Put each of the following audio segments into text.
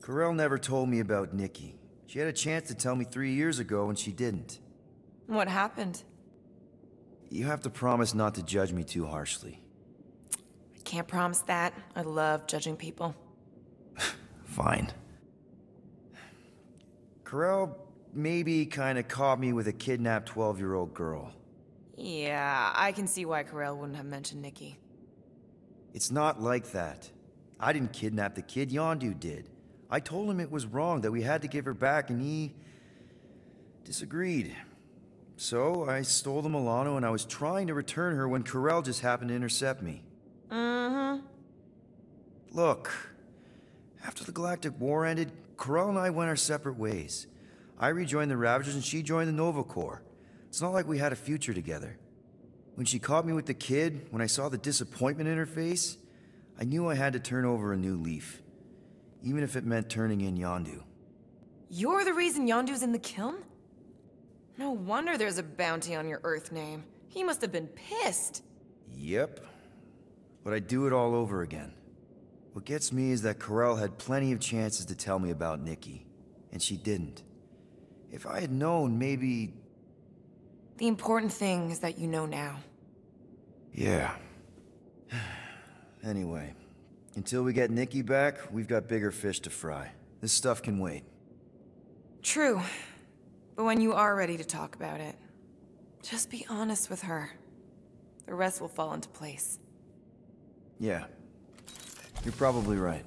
Corell never told me about Nikki. She had a chance to tell me 3 years ago and she didn't. What happened? You have to promise not to judge me too harshly. I can't promise that. I love judging people. Fine. Corell maybe kinda caught me with a kidnapped 12-year-old girl. Yeah, I can see why Corell wouldn't have mentioned Nikki. It's not like that. I didn't kidnap the kid, Yondu did. I told him it was wrong, that we had to give her back, and he disagreed. So I stole the Milano and I was trying to return her when Corell just happened to intercept me. Mm-hmm. Look, after the Galactic War ended, Corell and I went our separate ways. I rejoined the Ravagers and she joined the Nova Corps. It's not like we had a future together. When she caught me with the kid, when I saw the disappointment in her face, I knew I had to turn over a new leaf. Even if it meant turning in Yondu. You're the reason Yondu's in the kiln? No wonder there's a bounty on your Earth name. He must have been pissed. Yep. But I'd do it all over again. What gets me is that Corell had plenty of chances to tell me about Nikki, and she didn't. If I had known, maybe... The important thing is that you know now. Yeah. Anyway, until we get Nikki back, we've got bigger fish to fry. This stuff can wait. True. But when you are ready to talk about it, just be honest with her. The rest will fall into place. Yeah. You're probably right.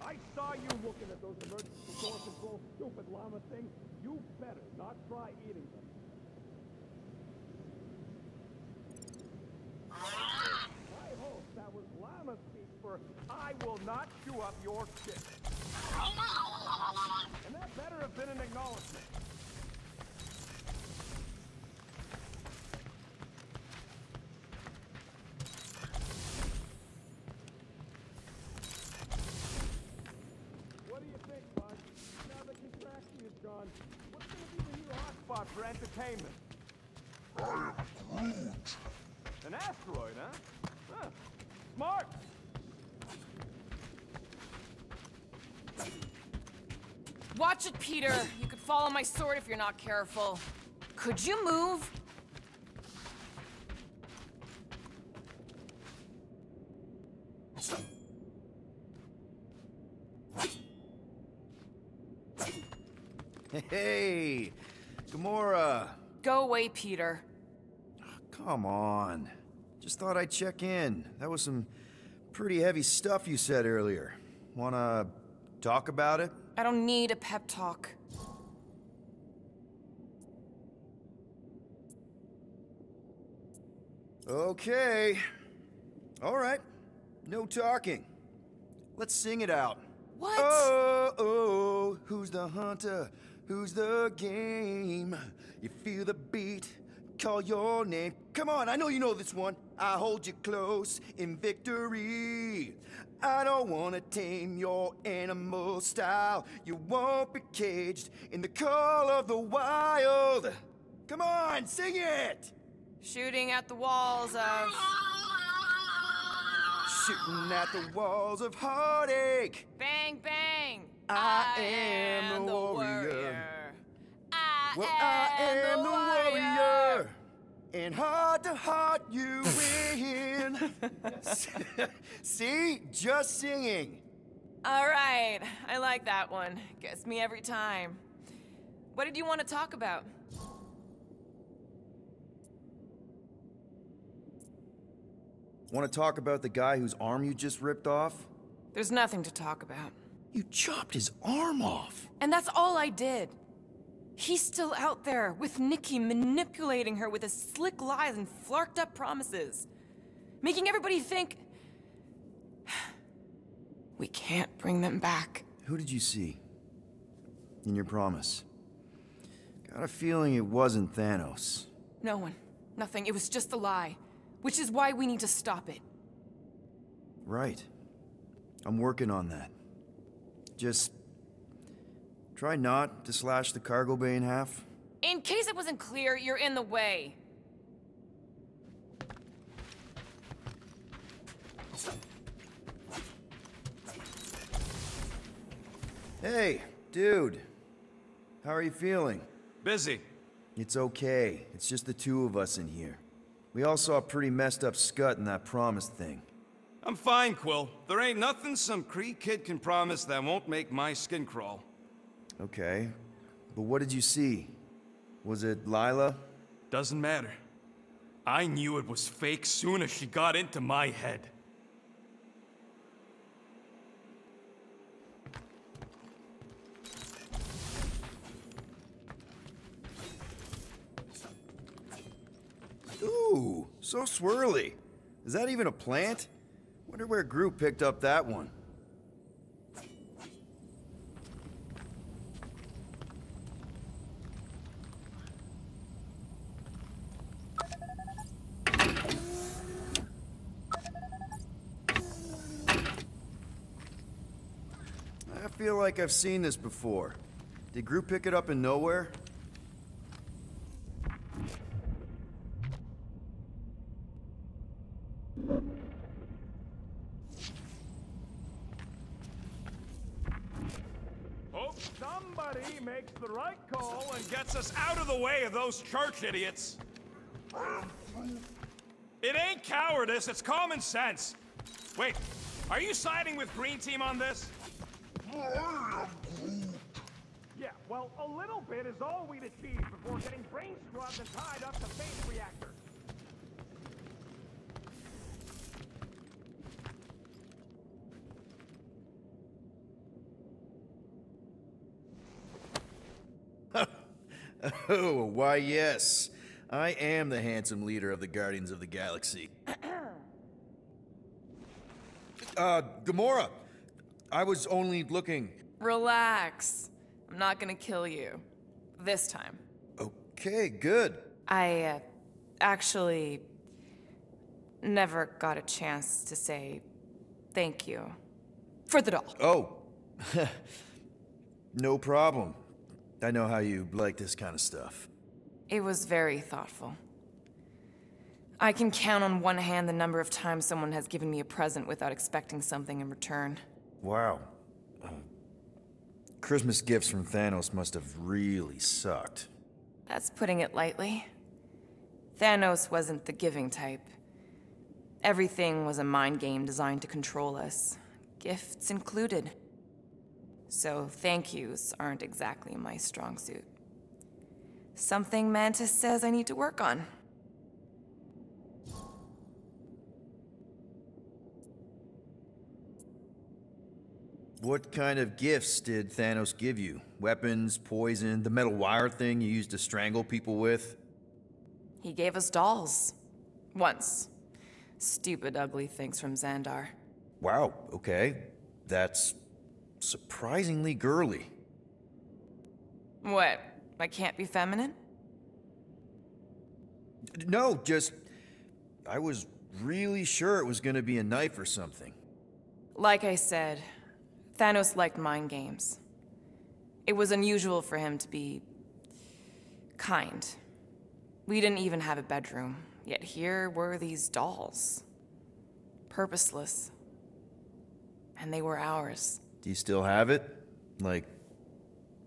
I saw you looking at those emergency door control stupid llama things. You better not try eating them. I hope that was llama speak for I will not chew up your shit. And that better have been an acknowledgement. What do you think, bud? Now that contraction is gone, what's going to be the new hotspot for entertainment? I am Groot. An asteroid, huh? Huh. Smart! Watch it, Peter. You could fall on my sword if you're not careful. Could you move? Hey! Gamora! Go away, Peter. Come on. Just thought I'd check in. That was some pretty heavy stuff you said earlier. Wanna talk about it? I don't need a pep talk. Okay. All right. No talking. Let's sing it out. What? Oh, oh, who's the hunter? Who's the game? You feel the beat, call your name. Come on, I know you know this one. I hold you close in victory. I don't want to tame your animal style. You won't be caged in the call of the wild. Come on, sing it! Shooting at the walls of... Shooting at the walls of heartache. Bang, bang! I am the warrior. I am the warrior. And heart to heart you win. See? Just singing. All right, I like that one. Gets me every time. What did you want to talk about? Want to talk about the guy whose arm you just ripped off? There's nothing to talk about. You chopped his arm off. And that's all I did. He's still out there, with Nikki manipulating her with his slick lies and flarked up promises. Making everybody think... we can't bring them back. Who did you see? In your promise? Got a feeling it wasn't Thanos. No one. Nothing. It was just a lie. Which is why we need to stop it. Right. I'm working on that. Just try not to slash the cargo bay in half. In case it wasn't clear, you're in the way. Hey, dude. How are you feeling? Busy. It's okay. It's just the two of us in here. We all saw a pretty messed up scut in that promise thing. I'm fine, Quill. There ain't nothing some Kree kid can promise that won't make my skin crawl. Okay. But what did you see? Was it Lila? Doesn't matter. I knew it was fake soon as she got into my head. Ooh, so swirly. Is that even a plant? Wonder where Groot picked up that one. I feel like I've seen this before. Did Groot pick it up in nowhere? Hope somebody makes the right call and gets us out of the way of those church idiots. It ain't cowardice, it's common sense. Wait, are you siding with Green Team on this? Yeah, well, a little bit is all we'd achieve before getting brain scrubbed and tied up to phase reactors. Oh, why yes. I am the handsome leader of the Guardians of the Galaxy. Gamora! I was only looking... Relax. I'm not gonna kill you. This time. Okay, good. I, actually... never got a chance to say thank you. For the doll. Oh. No problem. I know how you like this kind of stuff. It was very thoughtful. I can count on one hand the number of times someone has given me a present without expecting something in return. Wow. Christmas gifts from Thanos must have really sucked. That's putting it lightly. Thanos wasn't the giving type. Everything was a mind game designed to control us, gifts included. So thank yous aren't exactly my strong suit. Something Mantis says I need to work on. What kind of gifts did Thanos give you? Weapons, poison, the metal wire thing you used to strangle people with? He gave us dolls. Once. Stupid, ugly things from Xandar. Wow, okay. That's surprisingly girly. What? I can't be feminine? No, just... I was really sure it was gonna be a knife or something. Like I said, Thanos liked mind games. It was unusual for him to be... kind. We didn't even have a bedroom, yet here were these dolls. Purposeless. And they were ours. Do you still have it? Like,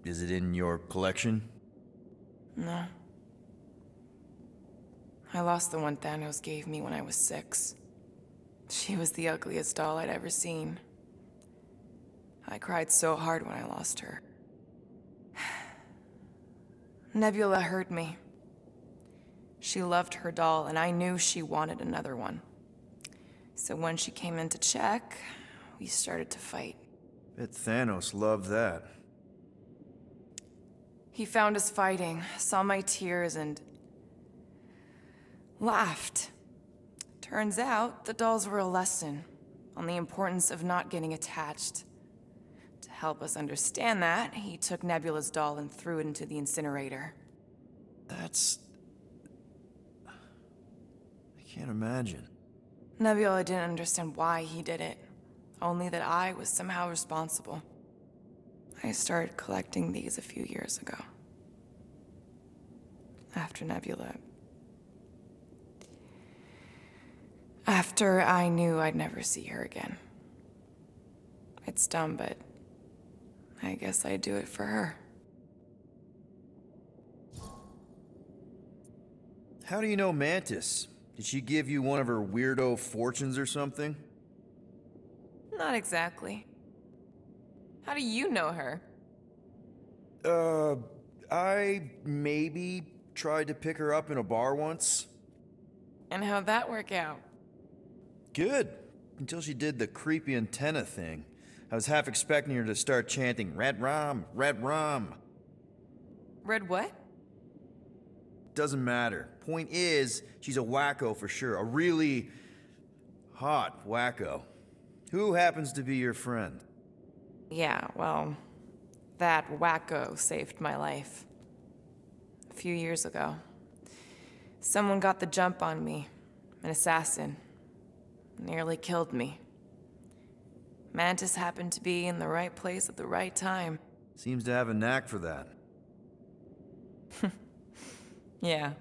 is it in your collection? No. I lost the one Thanos gave me when I was 6. She was the ugliest doll I'd ever seen. I cried so hard when I lost her. Nebula hurt me. She loved her doll, and I knew she wanted another one. So when she came in to check, we started to fight. Bet Thanos loved that. He found us fighting, saw my tears, and laughed. Turns out, the dolls were a lesson on the importance of not getting attached, to help us understand that, he took Nebula's doll and threw it into the incinerator. That's... I can't imagine. Nebula didn't understand why he did it, only that I was somehow responsible. I started collecting these a few years ago. After Nebula. After I knew I'd never see her again. It's dumb, but I guess I'd do it for her. How do you know Mantis? Did she give you one of her weirdo fortunes or something? Not exactly. How do you know her? I maybe tried to pick her up in a bar once. And how'd that work out? Good. Until she did the creepy antenna thing. I was half expecting her to start chanting, "Red rum, red rum." Red what? Doesn't matter. Point is, she's a wacko for sure. A really hot wacko. Who happens to be your friend? Yeah, well, that wacko saved my life. A few years ago. Someone got the jump on me. An assassin. Nearly killed me. Mantis happened to be in the right place at the right time. Seems to have a knack for that. Yeah.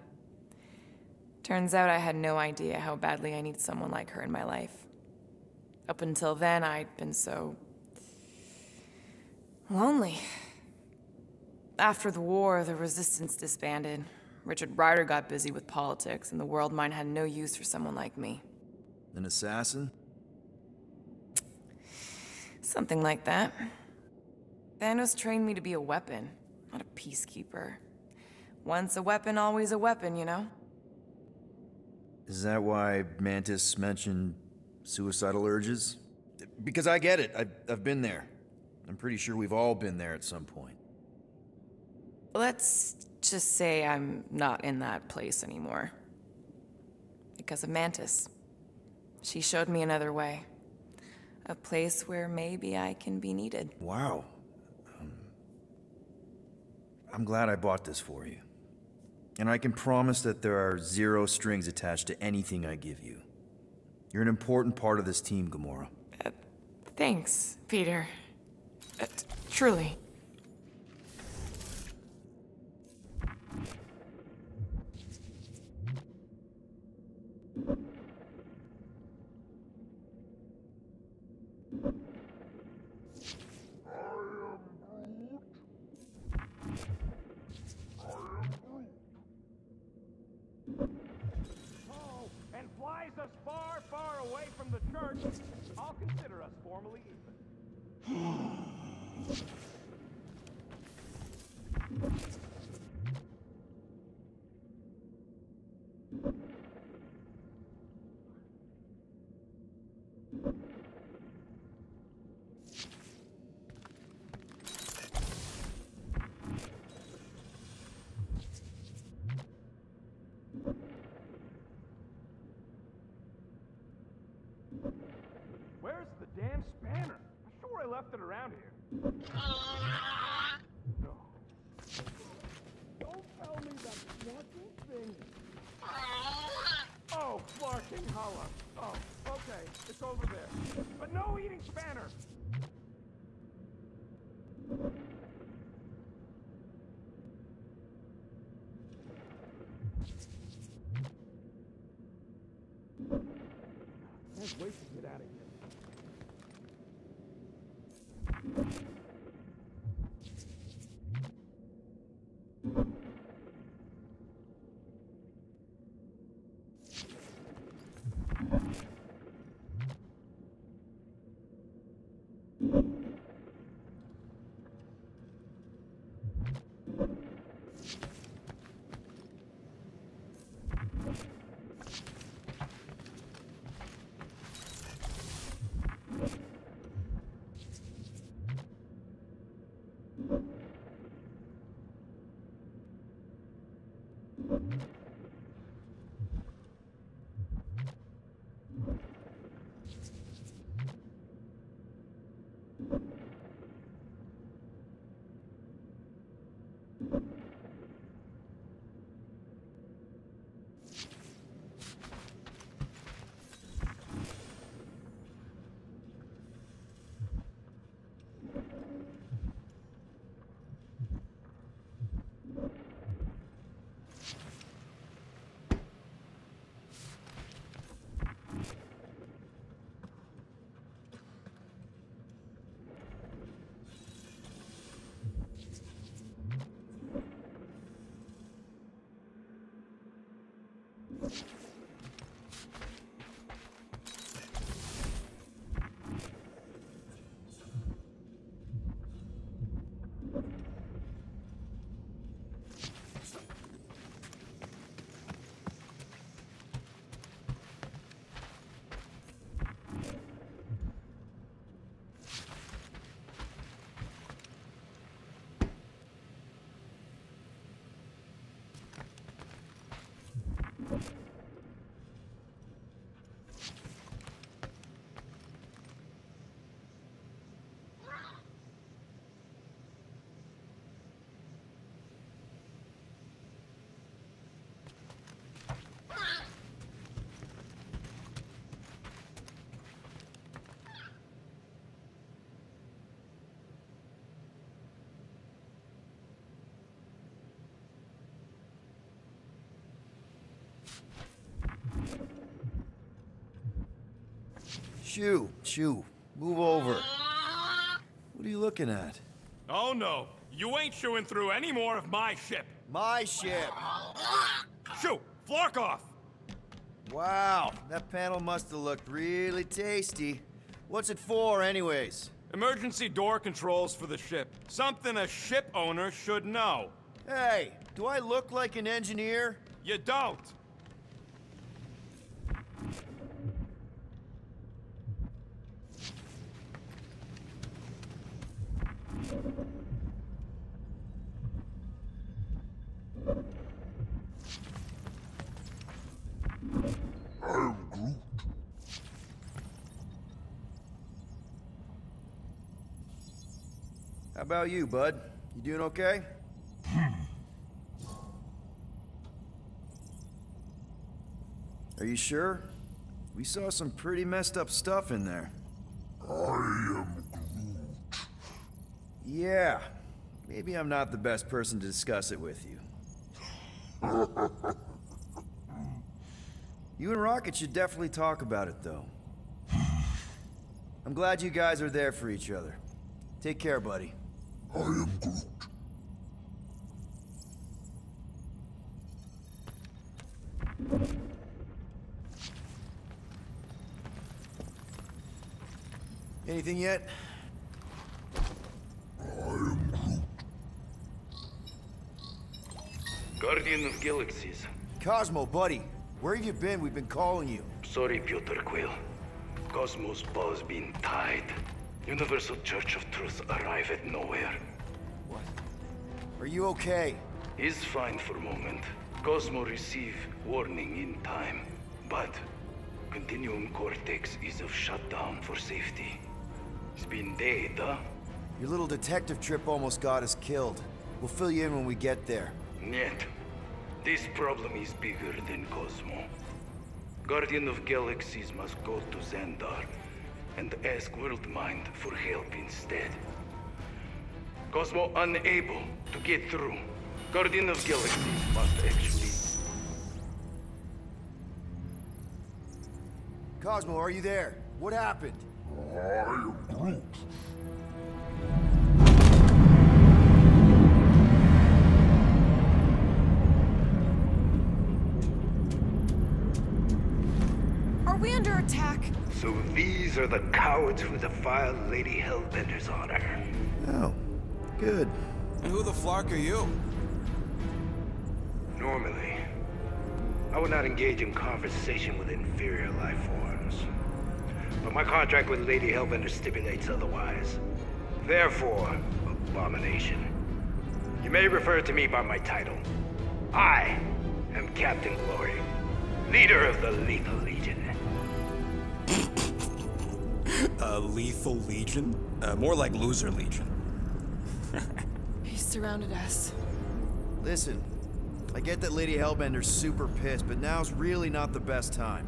Turns out I had no idea how badly I needed someone like her in my life. Up until then, I'd been so... lonely. After the war, the resistance disbanded. Richard Rider got busy with politics, and the world mine had no use for someone like me. An assassin? Something like that. Thanos trained me to be a weapon, not a peacekeeper. Once a weapon, always a weapon, you know? Is that why Mantis mentioned suicidal urges? Because I get it. I've been there. I'm pretty sure we've all been there at some point. Let's just say I'm not in that place anymore. Because of Mantis. She showed me another way. A place where maybe I can be needed. Wow. I'm glad I bought this for you. And I can promise that there are zero strings attached to anything I give you. You're an important part of this team, Gamora. Thanks, Peter. Truly. And flies us far, far away from the church, I'll consider us formally even. Where's the damn spanner? I'm sure I left it around here. No. Don't tell me that flarking thing... Oh, flarking holla. Oh, okay. It's over there. But no eating spanner! Can't wait to get out of here. Shoo. Move over. What are you looking at? Oh no, you ain't chewing through any more of my ship. My ship. Shoo, flark off. Wow, that panel must have looked really tasty. What's it for, anyways? Emergency door controls for the ship. Something a ship owner should know. Hey, do I look like an engineer? You don't. I'm Groot. How about you, bud? You doing okay? Are you sure? We saw some pretty messed up stuff in there. I am Groot. Yeah. Maybe I'm not the best person to discuss it with you. You and Rocket should definitely talk about it, though. I'm glad you guys are there for each other. Take care, buddy. I am Groot. Anything yet? I am Groot. Guardian of Galaxies. Cosmo, buddy. Where have you been? We've been calling you. Sorry, Peter Quill. Cosmos ball's been tied. Universal Church of Truth arrive at nowhere. What? Are you okay? He's fine for a moment. Cosmo receive warning in time. But Continuum Cortex is of shutdown for safety. It's been dead, huh? Your little detective trip almost got us killed. We'll fill you in when we get there. Yet, this problem is bigger than Cosmo. Guardian of Galaxies must go to Xandar and ask Worldmind for help instead. Cosmo unable to get through. Guardian of Galaxies must actually... Cosmo, are you there? What happened? I am Groot. Are we under attack? So these are the cowards who defiled Lady Hellbender's honor. Oh, good. Who the flark are you? Normally, I would not engage in conversation with inferior life forms. But my contract with Lady Hellbender stipulates otherwise. Therefore, abomination. You may refer to me by my title. I am Captain Glory, leader of the Lethal Legion. Lethal Legion? More like Loser Legion. He surrounded us. Listen, I get that Lady Hellbender's super pissed, but now's really not the best time.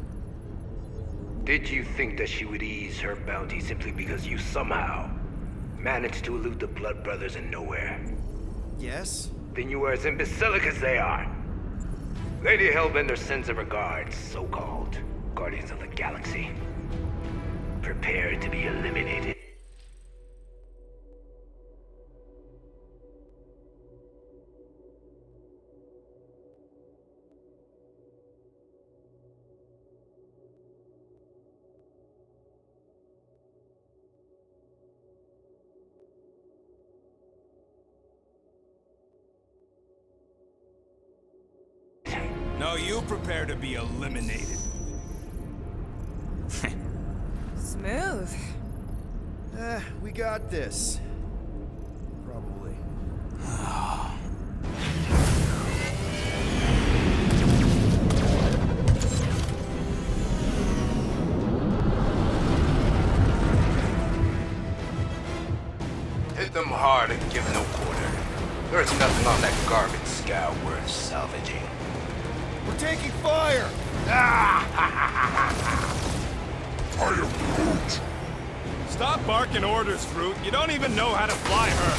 Did you think that she would ease her bounty simply because you somehow managed to elude the Blood Brothers in nowhere? Yes? Then you are as imbecilic as they are. Lady Hellbender sends her regards, so-called Guardians of the Galaxy. Prepare to be eliminated. No, you prepare to be eliminated. Smooth. We got this. Probably. Hit them hard and give no quarter. There's nothing on that garbage scow worth salvaging. We're taking fire! I am Groot. Stop barking orders, Groot. You don't even know how to fly her.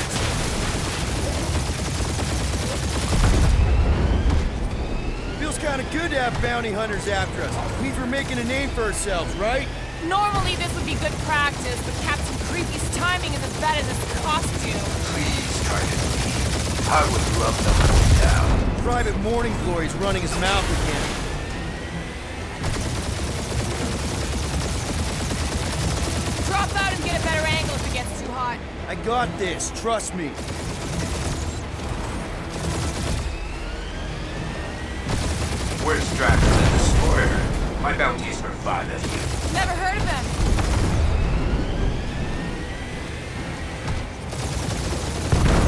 Feels kind of good to have bounty hunters after us. Means we're making a name for ourselves, right? Normally this would be good practice, but Captain Creepy's timing is as bad as his costume. Please try to leave. I would love to hold down. Private Morning Glory's running his mouth again. Drop out and get a better angle if it gets too hot. I got this, trust me. Where's Drax the Destroyer? My bounty's for 5 of you. Never heard of him.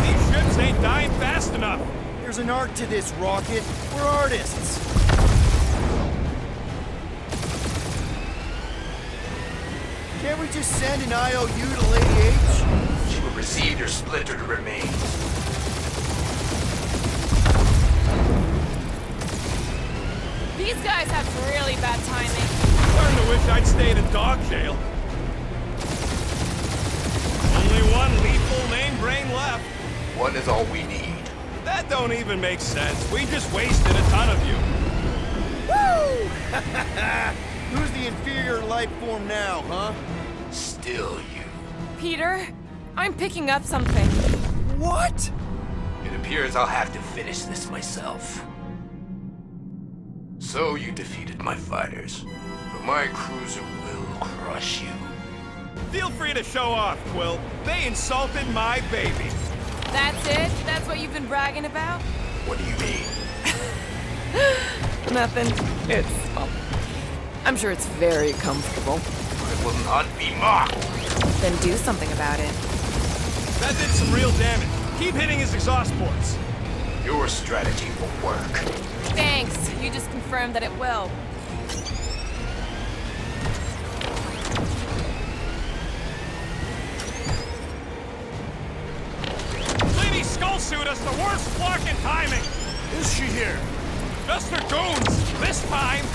These ships ain't dying fast enough. There's an art to this, Rocket. We're artists. Can't we just send an IOU to Lady H? She will receive your splintered remains. These guys have really bad timing. Starting to wish I'd stayed in dog jail. Only one lethal name brain left. One is all we need. That don't even make sense. We just wasted a ton of you. Woo! Who's the inferior life form now, huh? Still you. Peter, I'm picking up something. What? It appears I'll have to finish this myself. So you defeated my fighters, but my cruiser will crush you. Feel free to show off, Quill. They insulted my baby. That's it? That's what you've been bragging about? What do you mean? Nothing. It's, I'm sure it's very comfortable. I will not be mocked. Then do something about it. That did some real damage. Keep hitting his exhaust ports. Your strategy will work. Thanks. You just confirmed that it will. Lady Skullsuit has the worst fucking timing. Is she here? Just her goons. This time.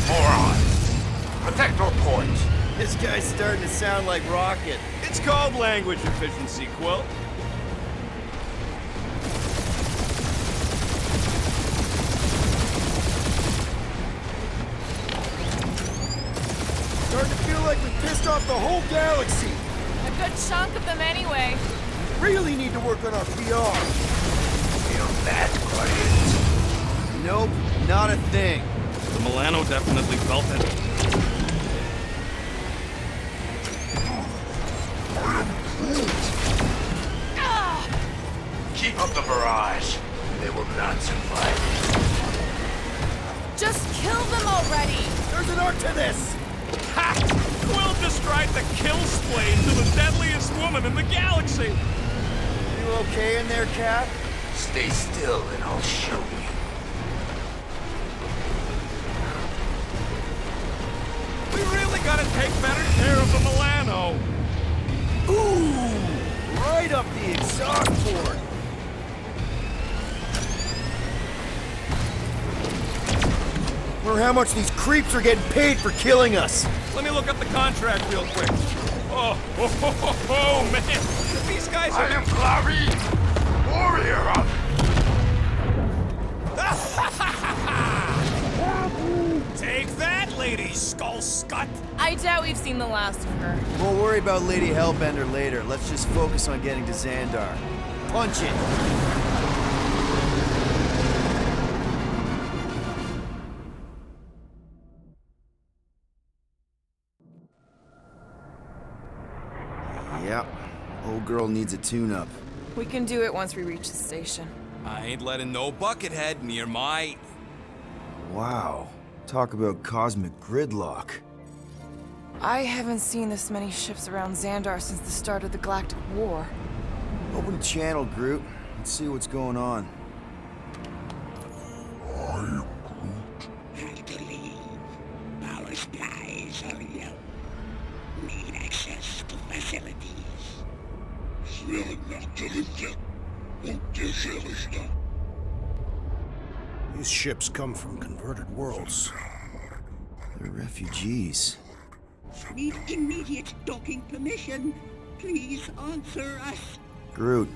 Moron. Protect your ports. This guy's starting to sound like Rocket. It's called language efficiency, Quill. Starting to feel like we pissed off the whole galaxy. A good chunk of them anyway. Really need to work on our PR. Feel that, Guardians? Nope, not a thing. The Milano definitely felt it. Keep up the barrage. They will not survive. Just kill them already! There's an art to this! Ha! Quill just tried to kill Splane to the deadliest woman in the galaxy! You okay in there, Cap? Stay still and I'll show you. We really gotta take better care of the Milano! Ooh! Right up the exhaust port! Wonder how much these creeps are getting paid for killing us. Let me look up the contract real quick. Oh, man! These guys I are... am Clary, warrior of... Take that, Lady Skullscut! I doubt we've seen the last of her. We'll worry about Lady Hellbender later. Let's just focus on getting to Xandar. Punch it! Yep. Old girl needs a tune-up. We can do it once we reach the station. I ain't letting no buckethead near my... Wow. Talk about cosmic gridlock. I haven't seen this many ships around Xandar since the start of the Galactic War. Open channel, Groot. Let's see what's going on. I am Groot. Have to leave. Power supplies are low. Need access to facilities. These ships come from converted worlds. They're refugees. Need immediate docking permission. Please answer us. Groot,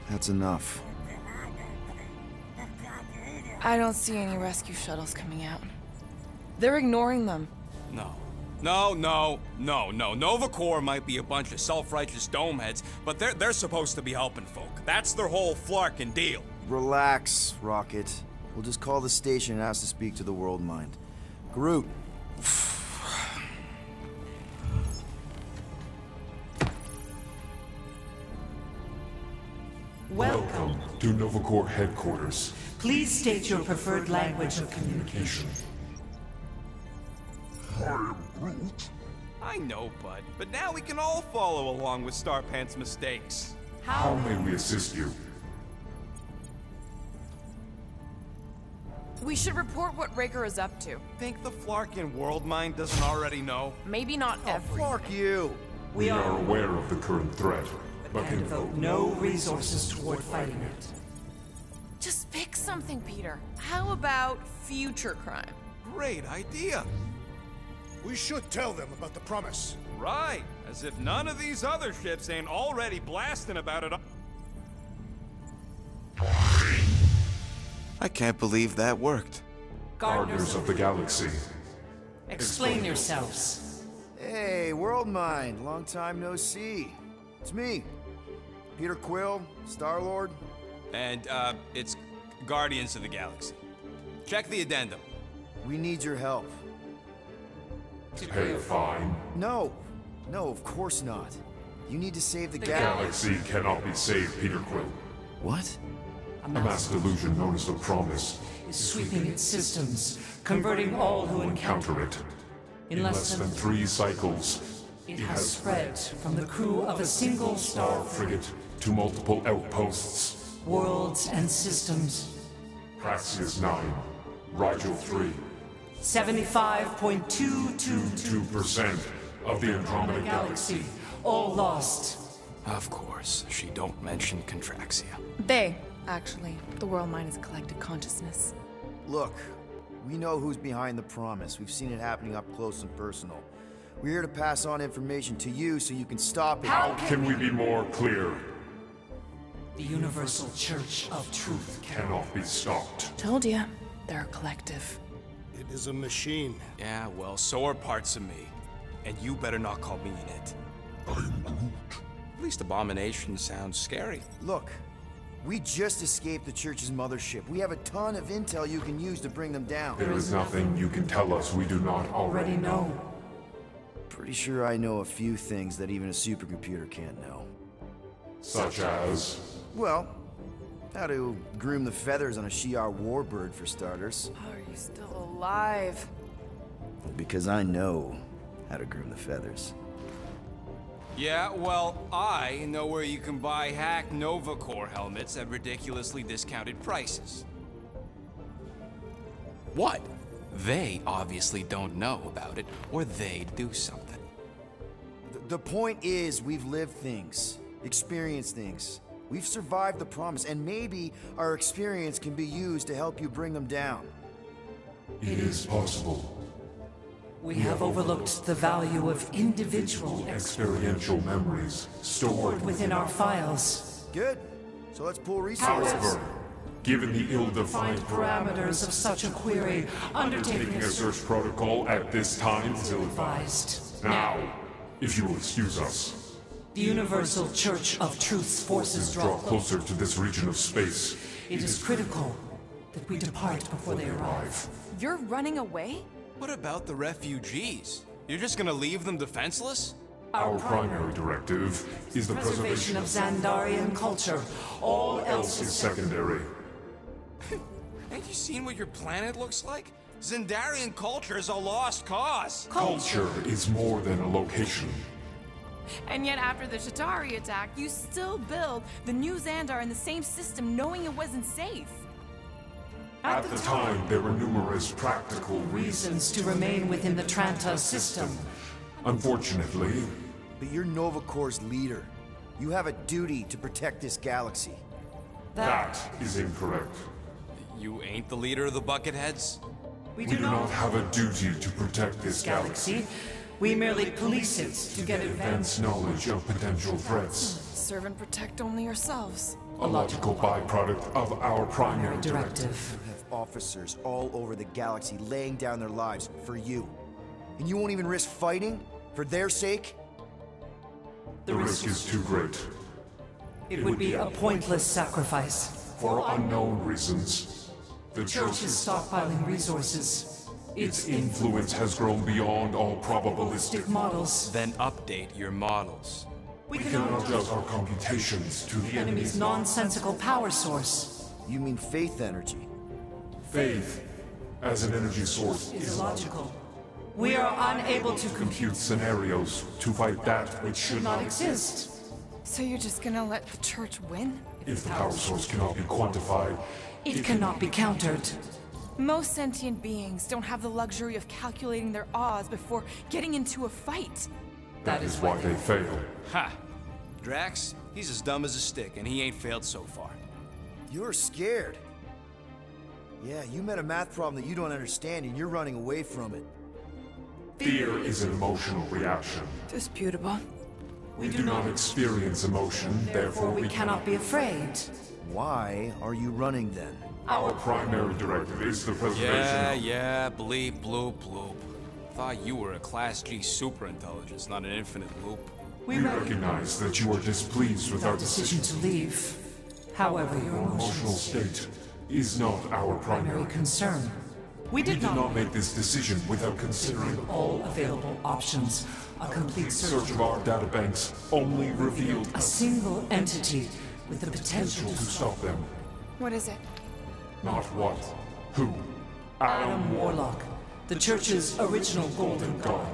that's enough. I don't see any rescue shuttles coming out. They're ignoring them. No. No. Nova Corps might be a bunch of self-righteous domeheads, but they're supposed to be helping folk. That's their whole flarkin' deal. Relax, Rocket. We'll just call the station and ask to speak to the World Mind. Groot. Welcome to Nova Corps headquarters. Please state your preferred language of communication. I am Groot. I know, bud, but now we can all follow along with Starpant's mistakes. How may we assist you? We should report what Raker is up to. Think the Flarkin World Mind doesn't already know? Maybe not every. Fuck you! We are aware of the current threat, but And devote no resources toward fighting it. Just pick something, Peter. How about future crime? Great idea. We should tell them about the promise. Right, as if none of these other ships ain't already blasting about it. I can't believe that worked. Gardeners of the Galaxy. Explain yourselves. Hey, World Mind. Long time no see. It's me. Peter Quill, Star-Lord. And, it's Guardians of the Galaxy. Check the addendum. We need your help. Pay a fine. No, of course not. You need to save the Galaxy cannot be saved, Peter Quill. What? A mass delusion known as the Promise Is sweeping its systems, converting all who encounter it. In less than 3 cycles, it has spread from the crew of a single star frigate to multiple outposts. worlds and systems. Praxius 9, Rigel 3. 75.222% 2% of the Andromeda Galaxy. all lost. Of course, she don't mention Contraxia. They, actually. The World Mind is a collective consciousness. Look, we know who's behind the promise. We've seen it happening up close and personal. We're here to pass on information to you so you can stop it. How can we be more clear? The Universal Church of Truth Cannot be stopped. Told ya. They're a collective. It is a machine. Yeah, well, so are parts of me. And you better not call me in it. I'm Groot. At least Abomination sounds scary. Look, we just escaped the Church's mothership. We have a ton of intel you can use to bring them down. There is nothing you can tell us we do not already know. Pretty sure I know a few things that even a supercomputer can't know. Such as... Well, how to groom the feathers on a Shi'ar warbird, for starters. How are you still alive? Because I know how to groom the feathers. Yeah, well, I know where you can buy hack Nova Corps helmets at ridiculously discounted prices. What? They obviously don't know about it, or they'd do something. The point is, we've lived things, experienced things. We've survived the promise, and maybe our experience can be used to help you bring them down. It is possible. We have overlooked the value of individual Experiential memories stored within our files. Good. So let's pool resources. However, given the ill-defined Parameters of such a query, undertaking taking a search protocol at this time is ill-advised. advised. Now, if you will excuse us, The Universal Church of Truth's forces draw closer to this region of space. It is critical that we depart before they arrive. You're running away? What about the refugees? You're just gonna leave them defenseless? Our primary directive is the Preservation of Xandarian culture. All else is is secondary. Ain't you seen what your planet looks like? Xandarian culture is a lost cause. Culture is more than a location. And yet after the Shatari attack, you still build the new Xandar in the same system knowing it wasn't safe. At the time, there were numerous practical reasons to remain within the Tranta system. Unfortunately, But you're Nova Corps' leader. You have a duty to protect this galaxy. that is incorrect. You ain't the leader of the Bucketheads? We We do not have a duty to protect this galaxy. galaxy. We merely police it to get advanced. Advance knowledge of potential threats. Serve and protect only yourselves. A logical byproduct of our primary directive. Directive. officers all over the galaxy laying down their lives for you. And you won't even risk fighting? For their sake? The risk is too great. It would be a pointless sacrifice. For unknown reasons. The Church is stockpiling resources. Its influence has grown beyond all probabilistic models. Then update your models. We can cannot adjust our computations to the enemy's nonsensical power source. You mean faith energy? Faith, as an energy source, Is illogical. We are unable to compute scenarios to fight that which should not exist. So you're just gonna let the Church win? If the power source cannot be quantified, It cannot be countered. Most sentient beings don't have the luxury of calculating their odds before getting into a fight. that is why they fail. Ha! Drax, he's as dumb as a stick, and he ain't failed so far. You're scared. Yeah, you met a math problem that you don't understand and you're running away from it. Fear is an emotional reaction. Disputable. We do not experience emotion, therefore we cannot be afraid. Why are you running then? Our primary directive is the preservation Yeah, bleep, bloop, bloop. Thought you were a Class G superintelligence, not an infinite loop. We recognize that you are displeased with our Decision decision. to leave. However, your Emotional emotions state is not our primary primary. concern. We We did did not make this decision without considering all available options. A complete search search. of our databanks only revealed A single entity with the potential to stop them. What is it? Not what, who. Adam Warlock, the Church's original golden god.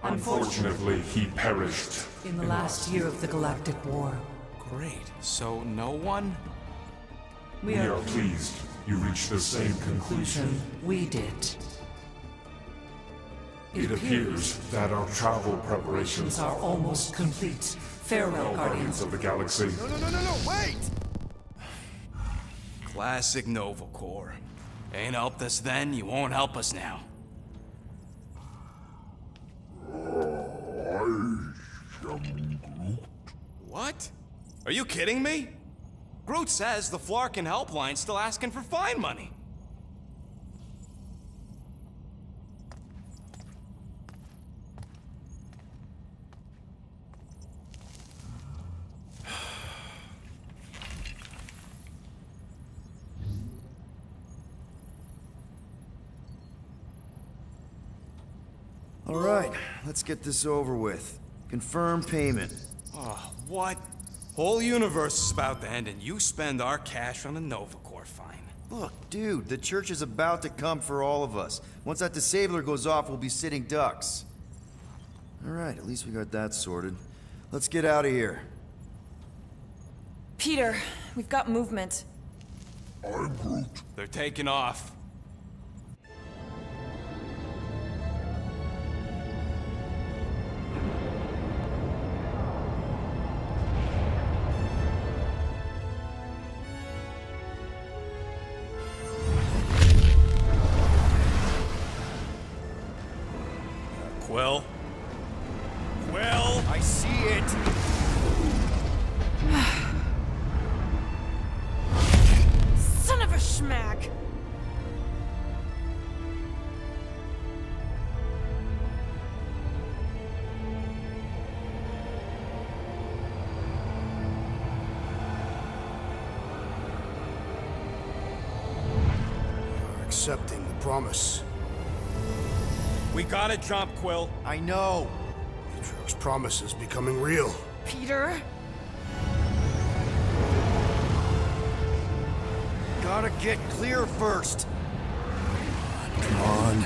Unfortunately, he perished. In the last year of the Galactic War, Great. So no one? we We are are pleased you reached the same conclusion. we did. It appears that our travel These preparations are almost complete. Farewell, Guardians Guardians. of the Galaxy. No, wait! Classic Nova Corps. Ain't helped us then, you won't help us now. What? Are you kidding me? Groot says the Flarkin helpline's still asking for fine money. All right, let's get this over with. Confirm payment. Oh, what? Whole universe is about to end and you spend our cash on a Nova Corps fine. Look, dude, the Church is about to come for all of us. Once that disabler goes off, we'll be sitting ducks. All right, at least we got that sorted. Let's get out of here. Peter, we've got movement. I'm Groot. They're taking off. Quill? Quill? I see it! Son of a schmack! You're accepting the promise. We gotta jump, Quill. I know! Atriox's promise is becoming real. Peter? Gotta get clear first. Come on.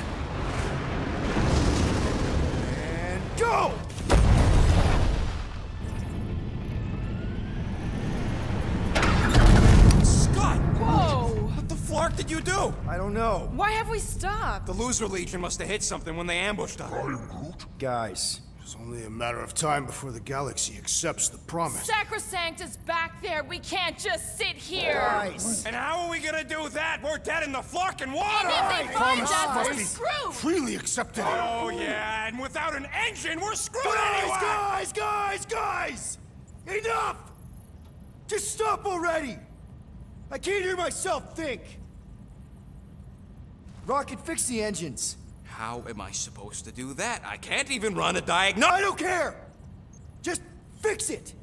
And go! Scott! Whoa! What the flark did you do? I don't know. Why have we stopped? The Loser Legion must have hit something when they ambushed us. Guys, It's only a matter of time before the galaxy accepts the promise. Sacrosanct is back there. We can't just sit here. guys! And how are we gonna do that? We're dead in the flarkin' water! If they find us, must we're be screwed. freely accepted. Oh yeah, and without an engine, we're screwed anyway! Guys! Enough! Just stop already! I can't hear myself think! Rocket, fix the engines. How am I supposed to do that? I can't even run a diagnosis. I don't care! Just fix it!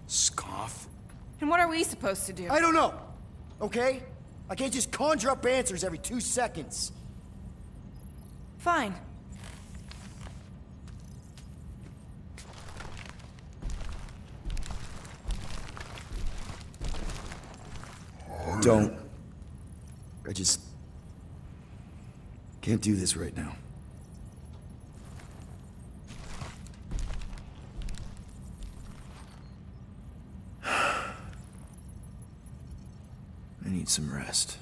Scoff. And what are we supposed to do? I don't know, okay? I can't just conjure up answers every 2 seconds. Fine. Don't. I just can't do this right now. I need some rest.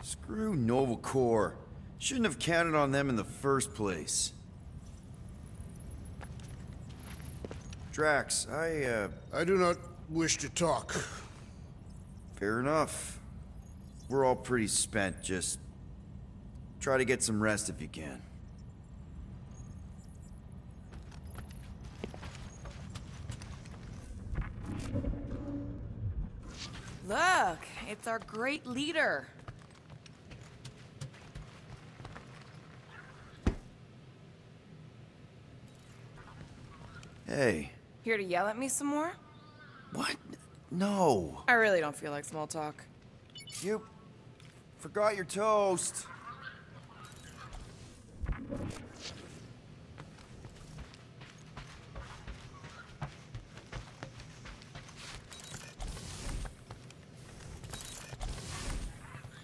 Screw Nova Corps. Shouldn't have counted on them in the first place. Drax, I do not wish to talk. Fair enough. We're all pretty spent, just try to get some rest if you can. Look, it's our great leader. Hey. Here to yell at me some more? What? No. I really don't feel like small talk. You forgot your toast.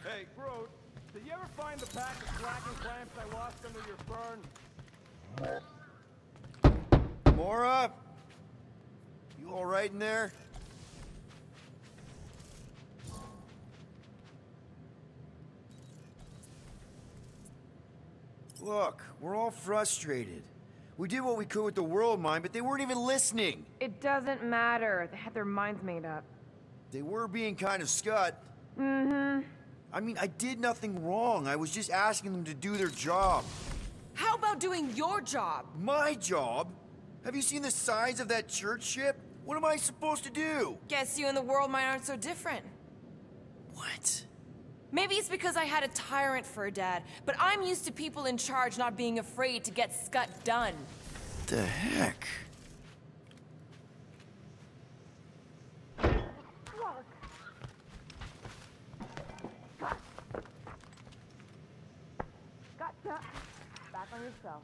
Hey, Groot, did you ever find the pack of slacking clamps I lost under your fern? Gamora? You all right in there? Look, we're all frustrated. We did what we could with the world mine, but they weren't even listening. It doesn't matter. They had their minds made up. They were being kind of scut. Mm-hmm. I mean, I did nothing wrong. I was just asking them to do their job. How about doing your job? My job? Have you seen the size of that church ship? What am I supposed to do? Guess you and the world mine aren't so different. What? Maybe it's because I had a tyrant for a dad, but I'm used to people in charge not being afraid to get scut done. The heck? Gotcha. Back on yourself.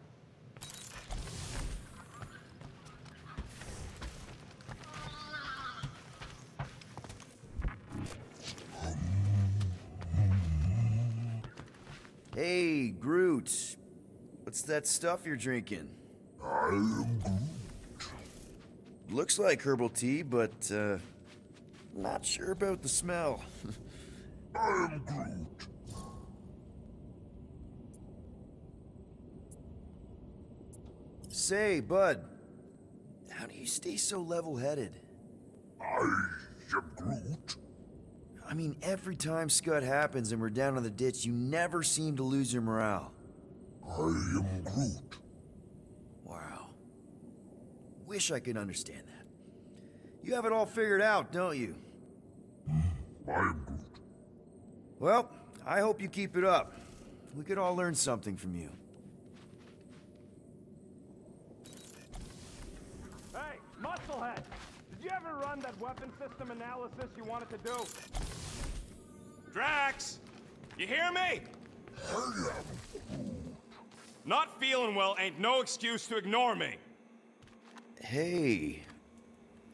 Hey, Groot. What's that stuff you're drinking? I am Groot. Looks like herbal tea, but, not sure about the smell. I am Groot. Say, bud, how do you stay so level-headed? I am Groot. I mean, every time Scud happens and we're down in the ditch, you never seem to lose your morale. I am Groot. Wow. Wish I could understand that. You have it all figured out, don't you? I am Groot. Well, I hope you keep it up. We could all learn something from you. Hey, Musclehead! Did you ever run that weapon system analysis you wanted to do? Drax! You hear me? Not feeling well ain't no excuse to ignore me. Hey,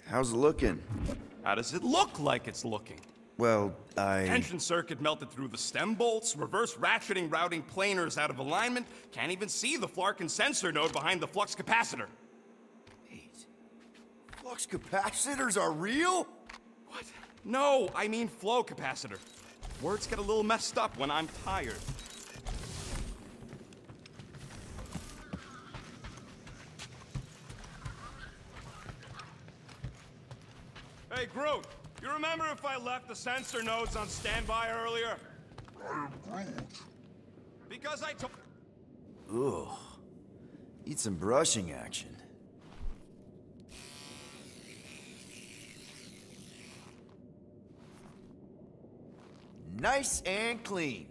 how's it looking? How does it look like it's looking? Well, Tension circuit melted through the stem bolts, reverse ratcheting routing planers out of alignment, can't even see the Flarkin sensor node behind the flux capacitor. Wait. Flux capacitors are real? What? No, I mean flow capacitor. Words get a little messed up when I'm tired. Hey, Groot, you remember if I left the sensor nodes on standby earlier? I am Groot. Because I told... Ugh. Need some brushing action. Nice and clean.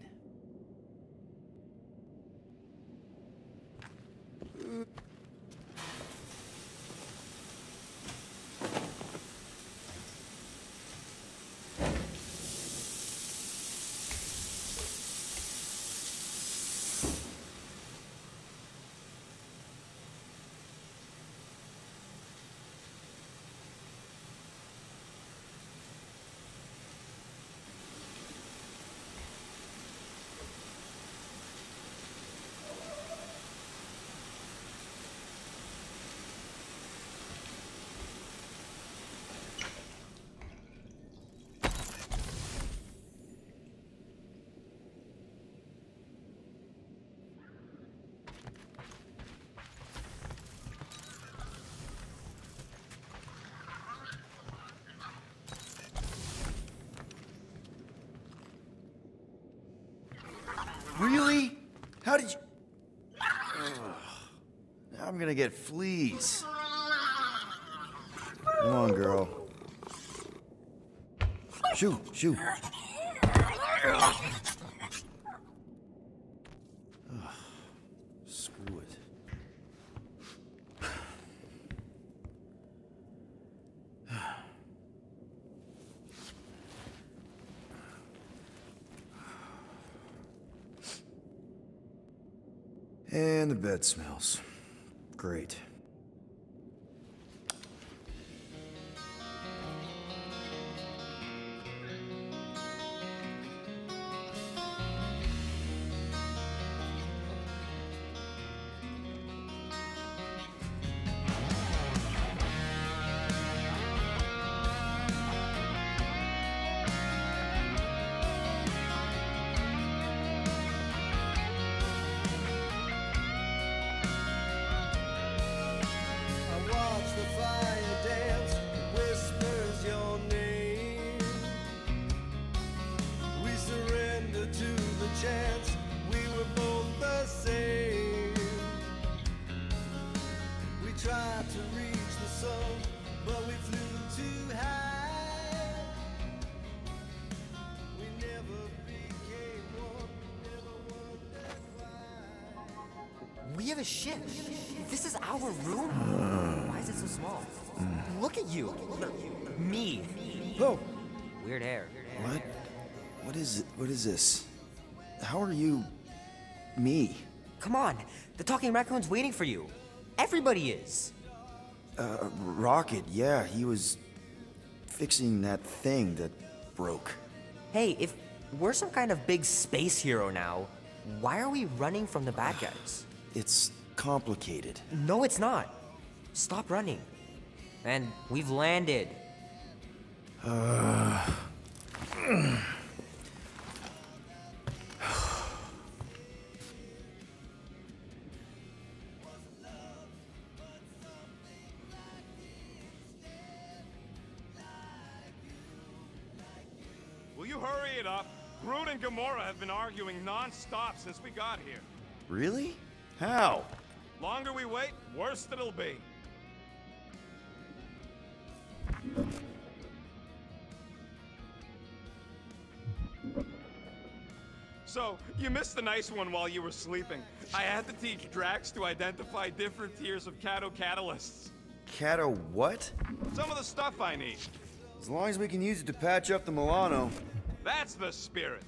Really? How did you... Ugh. Now I'm gonna get fleas. Come on, girl. Shoo, shoo. Ugh. Screw it. And the bed smells. Great. We have a ship. This is our room? Why is it so small? Look at you. Me. Oh. Weird hair. What? What is it? What is this? How are you... me? Come on. The talking raccoon's waiting for you. Everybody is. Rocket, yeah, he was fixing that thing that broke. Hey, if we're some kind of big space hero now, why are we running from the bad guys? It's complicated. No, it's not. Stop running. And we've landed. Will you hurry it up? Groot and Gamora have been arguing non-stop since we got here. Really? How? Longer we wait, worse it'll be. So, you missed the nice one while you were sleeping. I had to teach Drax to identify different tiers of catalysts. Cato what? Some of the stuff I need. As long as we can use it to patch up the Milano. That's the spirit.